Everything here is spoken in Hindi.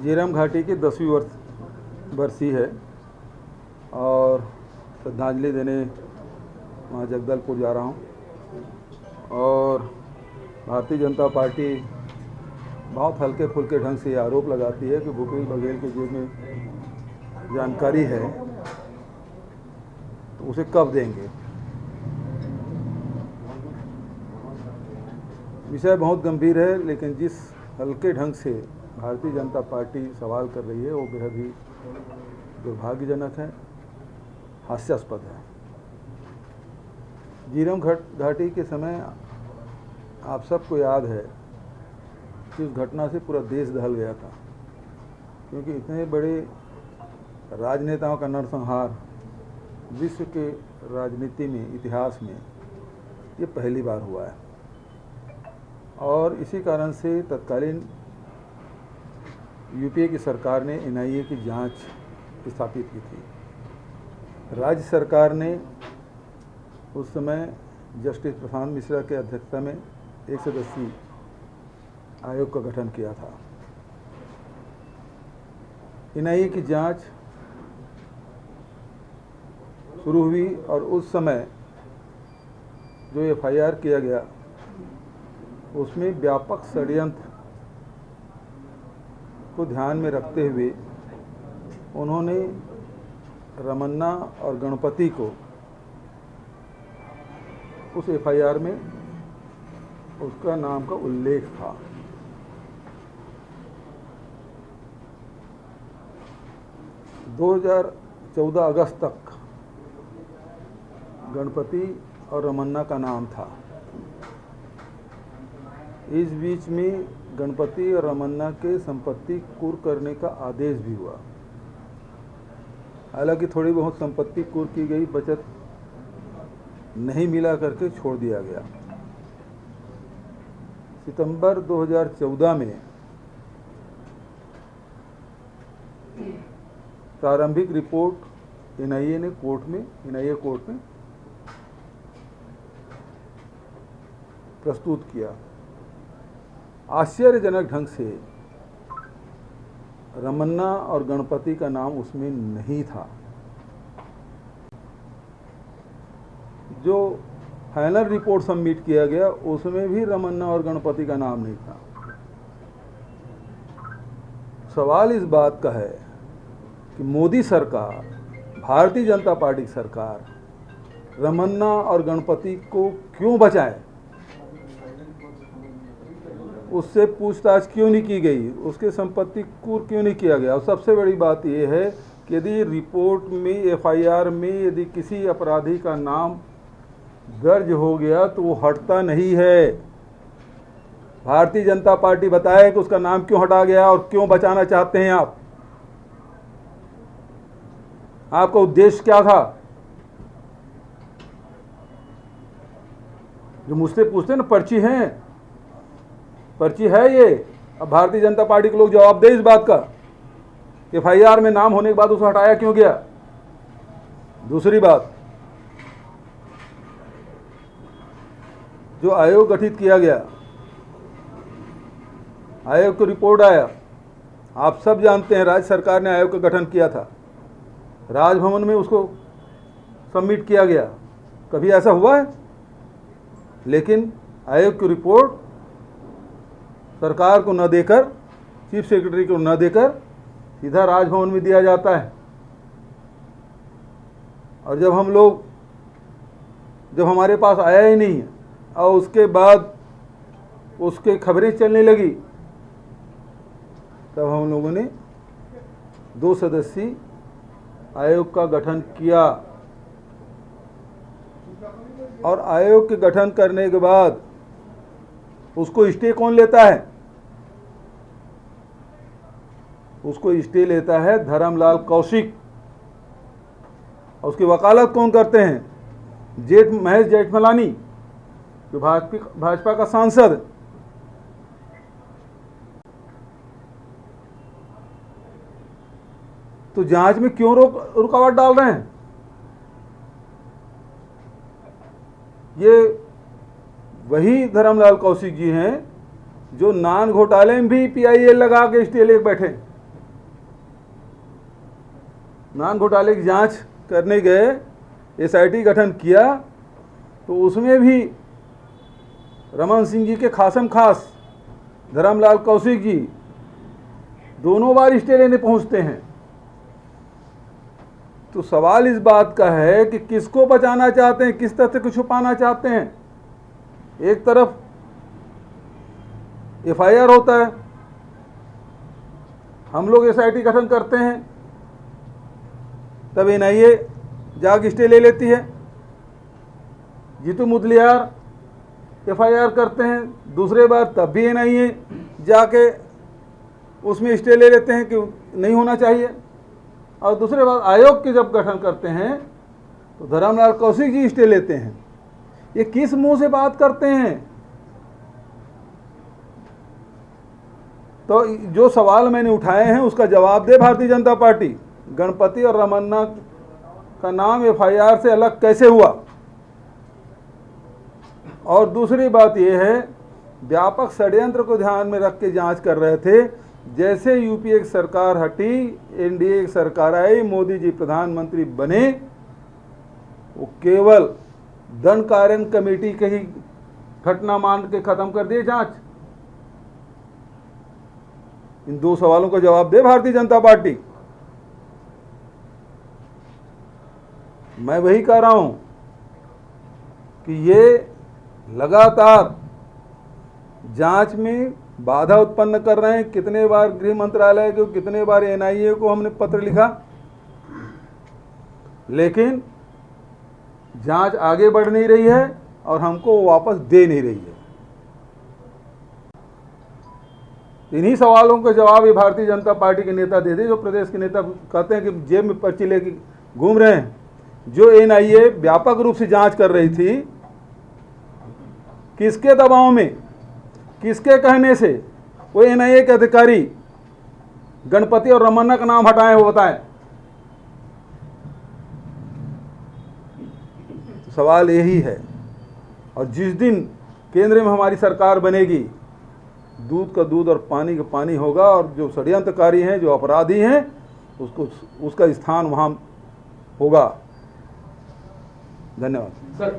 झीरम घाटी की 10वीं बरसी है और श्रद्धांजलि देने वहाँ जगदलपुर जा रहा हूँ। और भारतीय जनता पार्टी बहुत हल्के फुल्के ढंग से आरोप लगाती है कि भूपेश बघेल के जेब में जानकारी है, तो उसे कब देंगे। विषय बहुत गंभीर है, लेकिन जिस हल्के ढंग से भारतीय जनता पार्टी सवाल कर रही है वो बेहद ही दुर्भाग्यजनक है, हास्यास्पद है। झीरम घाटी के समय आप सबको याद है कि उस घटना से पूरा देश दहल गया था, क्योंकि इतने बड़े राजनेताओं का नरसंहार विश्व के राजनीति में, इतिहास में ये पहली बार हुआ है। और इसी कारण से तत्कालीन यूपीए की सरकार ने एनआईए की जांच स्थापित की थी। राज्य सरकार ने उस समय जस्टिस प्रशांत मिश्रा के अध्यक्षता में एक सदस्यीय आयोग का गठन किया था। एनआईए की जांच शुरू हुई और उस समय जो एफआईआर किया गया उसमें व्यापक षड्यंत्र को ध्यान में रखते हुए उन्होंने रमन्ना और गणपति को उस एफआईआर में उसका नाम का उल्लेख था। दो 2014 अगस्त तक गणपति और रमन्ना का नाम था। इस बीच में गणपति और रमन्ना के संपत्ति कुर्क करने का आदेश भी हुआ। हालांकि थोड़ी बहुत संपत्ति कुर्क की गई, बचत नहीं मिला करके छोड़ दिया गया। सितंबर 2014 में प्रारंभिक रिपोर्ट एनआईए कोर्ट में प्रस्तुत किया। आश्चर्यजनक ढंग से रमन्ना और गणपति का नाम उसमें नहीं था। जो फाइनल रिपोर्ट सबमिट किया गया उसमें भी रमन्ना और गणपति का नाम नहीं था। सवाल इस बात का है कि मोदी सरकार, भारतीय जनता पार्टी की सरकार रमन्ना और गणपति को क्यों बचाए, उससे पूछताछ क्यों नहीं की गई, उसके संपत्ति कुर्क क्यों नहीं किया गया। और सबसे बड़ी बात यह है कि यदि रिपोर्ट में, एफआईआर में यदि किसी अपराधी का नाम दर्ज हो गया तो वो हटता नहीं है। भारतीय जनता पार्टी बताए कि उसका नाम क्यों हटा गया और क्यों बचाना चाहते हैं आप। आपका उद्देश्य क्या था? जो मुझसे पूछते हैं ना, पर्ची है ये। अब भारतीय जनता पार्टी के लोग जवाब दे इस बात का, एफआईआर में नाम होने के बाद उसे हटाया क्यों गया। दूसरी बात, जो आयोग गठित किया गया, आयोग को रिपोर्ट आया, आप सब जानते हैं राज्य सरकार ने आयोग का गठन किया था, राजभवन में उसको सबमिट किया गया। कभी ऐसा हुआ है? लेकिन आयोग की रिपोर्ट सरकार को न देकर, चीफ सेक्रेटरी को न देकर सीधा राजभवन में दिया जाता है। और जब हमारे पास आया ही नहीं है और उसके बाद उसके खबरें चलने लगी, तब हम लोगों ने 2 सदस्यीय आयोग का गठन किया। और आयोग के गठन करने के बाद उसको स्टे कौन लेता है? उसको स्टे लेता है धर्मलाल कौशिक। और उसकी वकालत कौन करते हैं? महेश जेठमलानी, जो भाजपा का सांसद। तो जांच में क्यों रुकावट डाल रहे हैं? ये वही धर्मलाल कौशिक जी हैं जो नान घोटाले में भी पीआईएल लगा के स्टे लेके बैठे। नान घोटाले की जांच करने गए, एसआईटी गठन किया, तो उसमें भी रमन सिंह जी के खासम खास धर्मलाल कौशिक जी दोनों बार स्टे लेने पहुंचते हैं। तो सवाल इस बात का है कि किसको बचाना चाहते हैं, किस तथ्य को छुपाना चाहते हैं। एक तरफ एफआईआर होता है, हम लोग एसआईटी गठन करते हैं, तब एनआईए जाग स्टे ले लेती है। जीतू मुदलियार एफआईआर करते हैं, दूसरे बार तब भी एनआईए जाके उसमें स्टे ले लेते हैं कि नहीं होना चाहिए। और दूसरे बार आयोग के जब गठन करते हैं तो धर्मलाल कौशिक जी स्टे लेते हैं। ये किस मुंह से बात करते हैं? तो जो सवाल मैंने उठाए हैं उसका जवाब दे भारतीय जनता पार्टी। गणपति और रमन्ना का नाम एफआईआर से अलग कैसे हुआ? और दूसरी बात यह है, व्यापक षड्यंत्र को ध्यान में रख के जांच कर रहे थे। जैसे यूपीए की सरकार हटी, एनडीए की सरकार आई, मोदी जी प्रधानमंत्री बने, वो केवल दंड कार्य कमेटी के ही घटना मान के खत्म कर दिए जांच। इन दो सवालों का जवाब दे भारतीय जनता पार्टी। मैं वही कह रहा हूं कि ये लगातार जांच में बाधा उत्पन्न कर रहे हैं। कितने बार गृह मंत्रालय को, कितने बार एनआईए को हमने पत्र लिखा, लेकिन जांच आगे बढ़ नहीं रही है और हमको वापस दे नहीं रही है। इन्हीं सवालों के जवाब ये भारतीय जनता पार्टी के नेता दे दे। जो प्रदेश के नेता कहते हैं कि जेब में पर्ची लेके घूम रहे हैं। जो एनआईए व्यापक रूप से जांच कर रही थी, किसके दबाव में, किसके कहने से वो एनआईए के अधिकारी गणपति और रमन्ना का नाम हटाएं, वो बताएं। तो सवाल यही है। और जिस दिन केंद्र में हमारी सरकार बनेगी, दूध का दूध और पानी का पानी होगा, और जो षड्यंत्रकारी हैं, जो अपराधी हैं, उसका स्थान वहां होगा। धन्यवाद। सर,